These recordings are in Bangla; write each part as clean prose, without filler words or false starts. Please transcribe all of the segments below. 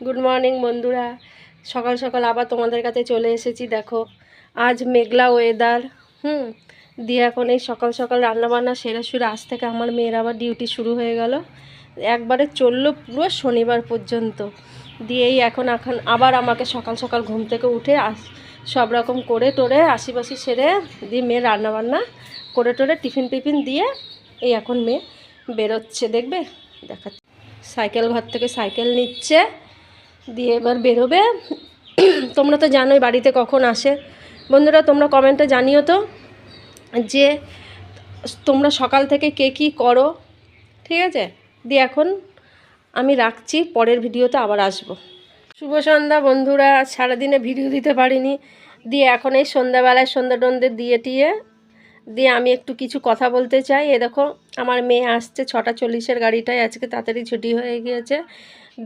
গুড মর্নিং বন্ধুরা, সকাল সকাল আবার তোমাদের কাছে চলে এসেছি। দেখো আজ মেঘলা ওয়েদার। দিয়ে এখন এই সকাল সকাল রান্নাবান্না সেরে সুরে আজ থেকে আমার মেয়ের আবার ডিউটি শুরু হয়ে গেল। একবারে চললো পুরো শনিবার পর্যন্ত। দিয়েই এখন আবার আমাকে সকাল সকাল ঘুম থেকে উঠে সব রকম করে টোরে আশিপাশি সেরে দিয়ে মেয়ের রান্নাবান্না করে টোরে টিফিন দিয়ে এই এখন মেয়ে বেরোচ্ছে। দেখবে দেখাচ্ছে, সাইকেল ঘর থেকে সাইকেল নিচ্ছে, দিয়ে এবার বেরোবে। তোমরা তো জানোই বাড়িতে কখন আসে। বন্ধুরা তোমরা কমেন্টে জানিও তো যে তোমরা সকাল থেকে কে কী করো, ঠিক আছে? দিয়ে এখন আমি রাখছি, পরের ভিডিওতে আবার আসবো। শুভ সন্ধ্যা বন্ধুরা, সারাদিনে ভিডিও দিতে পারিনি। দিয়ে এখন এই সন্ধ্যাবেলায় সন্ধ্যা টন্ধে দিয়ে আমি একটু কিছু কথা বলতে চাই। এ দেখো আমার মেয়ে আসছে 6:40 গাড়িটায়, আজকে তাড়াতাড়ি ছুটি হয়ে গিয়েছে।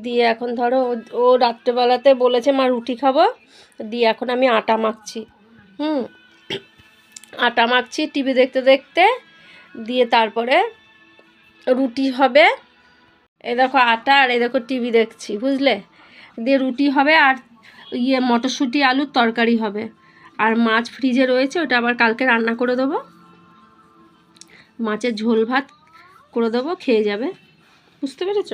দিয়ে এখন ধরো ও রাত্রেবেলাতে বলেছে মা রুটি খাবো। দিয়ে এখন আমি আটা মাখছি। আটা মাখছি টিভি দেখতে দেখতে। দিয়ে তারপরে রুটি হবে। এই দেখো আটা, আর এই দেখো টিভি দেখছি, বুঝলে? দিয়ে রুটি হবে, আর মটরশুঁটি আলুর তরকারি হবে, আর মাছ ফ্রিজে রয়েছে, ওটা আবার কালকে রান্না করে দেবো। মাছের ঝোল ভাত করে দেবো, খেয়ে যাবে, বুঝতে পেরেছ?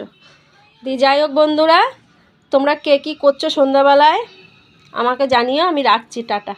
দিয়ে যাই হোক বন্ধুরা, তোমরা কে কী করছো সন্ধ্যাবেলায় আমাকে জানিও। আমি রাখছি, টাটা।